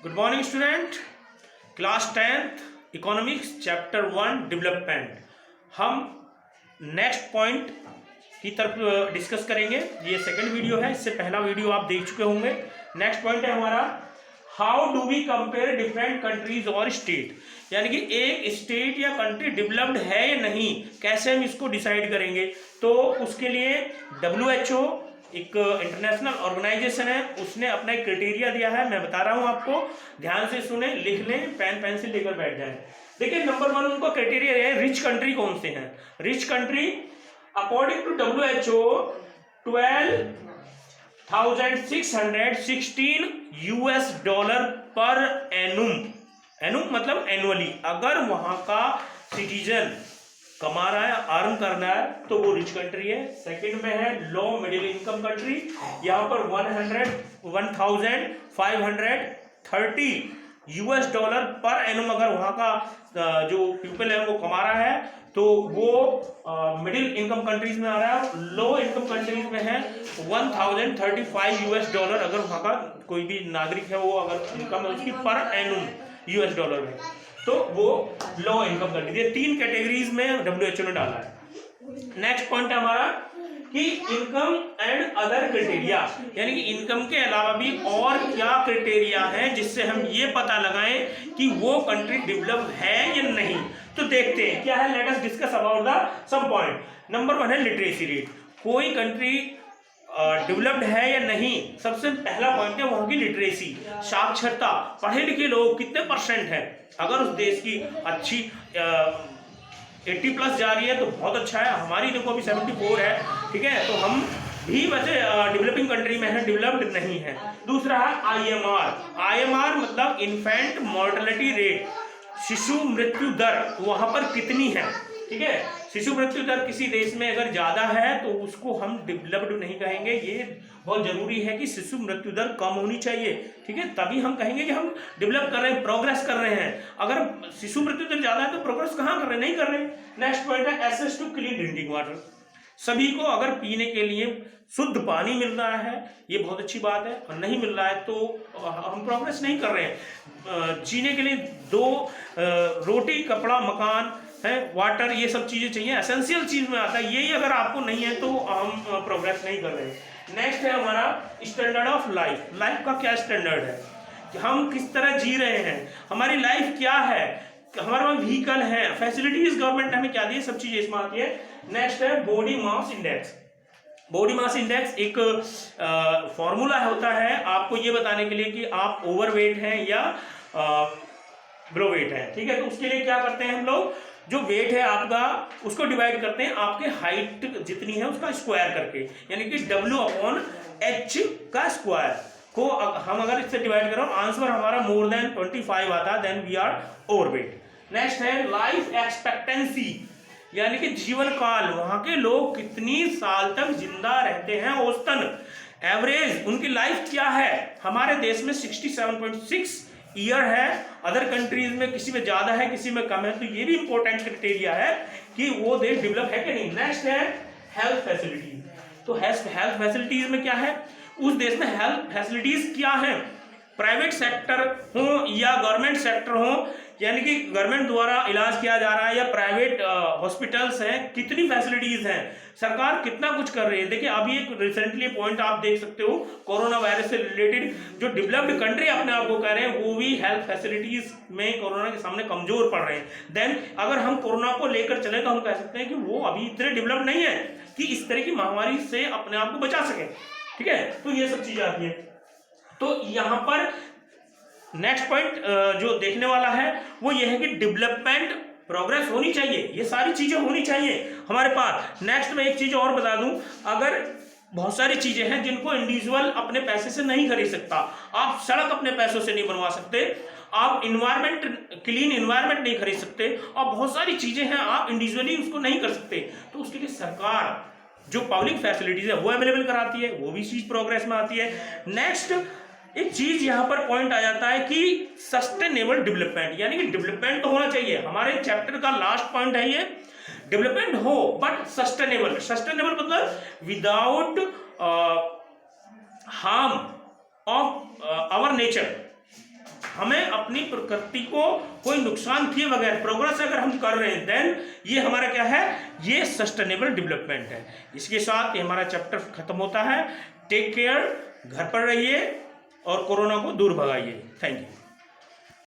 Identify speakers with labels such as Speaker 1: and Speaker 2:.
Speaker 1: Good morning student. Class 10th economics chapter 1 development. हम next point की तरफ discuss करेंगे। ये सेकंड वीडियो है, इससे पहला वीडियो आप देख चुके होंगे। नेक्स्ट पॉइंट है हमारा how do we compare different countries और स्टेट, यानी कि एक स्टेट या कंट्री डेवलप्ड है या नहीं, कैसे हम इसको डिसाइड करेंगे। तो उसके लिए WHO एक इंटरनेशनल ऑर्गेनाइजेशन है, उसने अपना एक क्राइटेरिया दिया है। मैं बता रहा हूं आपको, ध्यान से सुने, लिख लें, पेन पेंसिल लेकर बैठ जाएं। देखिए नंबर 1 उनका क्राइटेरिया है रिच कंट्री कौन से हैं। Rich country according to WHO 12,616 US$ पर एनुम मतलब एनुअली। अगर वहां का सिटीजन कमा रहा है, अर्न करना है, तो वो रिच कंट्री है। सेकंड में है लो मिडिल इनकम कंट्री, यहाँ पर 1,530 US$ पर एनुम अगर वहाँ का जो पीपल है वो कमा रहा है, तो वो मिडिल इनकम कंट्रीज में आ रहा है। लो इनकम कंट्रीज में है 1,035 US$, अगर वहाँ का कोई भी नागरिक है वो अगर इनकम है उसकी पर एनुम US$ में, तो वो लो इनकम कंट्री। ये 3 कैटेगरीज में WHO ने डाला है। नेक्स्ट पॉइंट है हमारा कि इनकम एंड अदर क्राइटेरिया, यानी कि इनकम के अलावा भी और क्या क्राइटेरिया है जिससे हम ये पता लगाएं कि वो कंट्री डेवलप है या नहीं। तो देखते हैं क्या है, let us discuss about the some point. Number 1 है लिटरेसी रेट। कोई कंट्री डेवलप्ड है या नहीं, सबसे पहला पॉइंट है वहां की लिटरेसी, साक्षरता। पढ़े लिखे लोग कितने % है। अगर उस देश की अच्छी 80+ जा रही है तो बहुत अच्छा है। हमारी देखो अभी 74 है, ठीक है, तो हम भी वैसे डेवलपिंग कंट्री में है, डेवलप्ड नहीं है। दूसरा है IMR मतलब इन्फेंट मोर्टेलिटी रेट, शिशु मृत्यु दर वहां पर कितनी है, ठीक है। शिशु मृत्यु दर किसी देश में अगर ज्यादा है तो उसको हम डेवलप्ड नहीं कहेंगे। ये बहुत जरूरी है कि शिशु मृत्यु दर कम होनी चाहिए, ठीक है, तभी हम कहेंगे कि हम डेवलप कर रहे हैं, प्रोग्रेस कर रहे हैं। अगर शिशु मृत्यु दर ज्यादा है तो प्रोग्रेस कहाँ कर रहे हैं, नहीं कर रहे हैं। नेक्स्ट पॉइंट है access to clean drinking water. सभी को अगर पीने के लिए शुद्ध पानी मिल रहा है, ये बहुत अच्छी बात है, और नहीं मिल रहा है तो हम प्रोग्रेस नहीं कर रहे हैं। जीने के लिए 2 रोटी, कपड़ा, मकान है, वाटर, ये सब चीजें चाहिए, एसेंशियल चीज में आता है। यही अगर आपको नहीं है तो हम प्रोग्रेस नहीं कर रहे हैं। नेक्स्ट है हमारा स्टैंडर्ड ऑफ लाइफ। लाइफ का क्या स्टैंडर्ड है कि हम किस तरह जी रहे हैं, हमारी लाइफ क्या है, हमारे पास व्हीकल है, फैसिलिटीज गवर्नमेंट ने हमें क्या दी है, सब चीजें इसमें आती है। नेक्स्ट है body mass index. Body mass index एक फॉर्मूला होता है आपको ये बताने के लिए कि आप ओवरवेट हैं या बिलो वेट हैं, ठीक है। तो उसके लिए क्या करते हैं हम लोग, जो वेट है आपका उसको डिवाइड करते हैं आपके हाइट जितनी है उसका स्क्वायर करके, यानी कि W/H का स्क्वायर को हम अगर इससे डिवाइड करें, आंसर हमारा मोर देन 25 आता है, then we are overweight. Next है लाइफ एक्सपेक्टेंसी, यानी कि जीवन काल, वहां के लोग कितनी साल तक जिंदा रहते हैं, औसतन एवरेज उनकी लाइफ क्या है। हमारे देश में 67.6 ईयर है, अदर कंट्रीज में किसी में ज्यादा है किसी में कम है, तो ये भी इंपॉर्टेंट क्राइटेरिया है कि वो देश डेवलप है कि नहीं। नेक्स्ट है हेल्थ फैसिलिटीज। तो हेल्थ फैसिलिटीज में क्या है, उस देश में हेल्थ फैसिलिटीज क्या है, प्राइवेट सेक्टर हो या गवर्नमेंट सेक्टर हो, यानी कि गवर्नमेंट द्वारा इलाज किया जा रहा है या प्राइवेट हॉस्पिटल्स हैं, कितनी फैसिलिटीज हैं, सरकार कितना कुछ कर रही है। देखिए अभी एक रिसेंटली पॉइंट आप देख सकते हो, कोरोना वायरस से रिलेटेड जो डेवलप्ड कंट्री अपने आप को कह रहे हैं वो भी हेल्थ फैसिलिटीज में कोरोना के सामने कमजोर पड़ रहे हैं। देन अगर हम कोरोना को लेकर चले तो हम कह सकते हैं कि वो अभी इतने डेवलप नहीं है कि इस तरह की महामारी से अपने आप को बचा सके, ठीक है। तो ये सब चीजें आती है। तो यहाँ पर नेक्स्ट पॉइंट जो देखने वाला है वो ये है कि डेवलपमेंट प्रोग्रेस होनी चाहिए, ये सारी चीजें होनी चाहिए हमारे पास। नेक्स्ट में एक चीज और बता दूं, अगर बहुत सारी चीजें हैं जिनको इंडिविजुअल अपने पैसे से नहीं खरीद सकता, आप सड़क अपने पैसों से नहीं बनवा सकते, आप इन्वायरमेंट, क्लीन इन्वायरमेंट नहीं खरीद सकते, और बहुत सारी चीजें हैं आप इंडिविजुअली उसको नहीं कर सकते, तो उसके लिए सरकार जो पब्लिक फैसिलिटीज है वो अवेलेबल कराती है, वो भी चीज प्रोग्रेस में आती है। नेक्स्ट एक चीज यहां पर पॉइंट आ जाता है कि सस्टेनेबल डेवलपमेंट, यानी कि डेवलपमेंट तो होना चाहिए, हमारे चैप्टर का लास्ट पॉइंट है ये, डेवलपमेंट हो बट सस्टेनेबल। सस्टेनेबल मतलब without harm of our nature, हमें अपनी प्रकृति को कोई नुकसान किए बगैर प्रोग्रेस अगर हम कर रहे हैं, देन ये हमारा क्या है, ये सस्टेनेबल डेवलपमेंट है। इसके साथ ये हमारा चैप्टर खत्म होता है। टेक केयर, घर पर रहिए और कोरोना को दूर भगाइए। Thank you.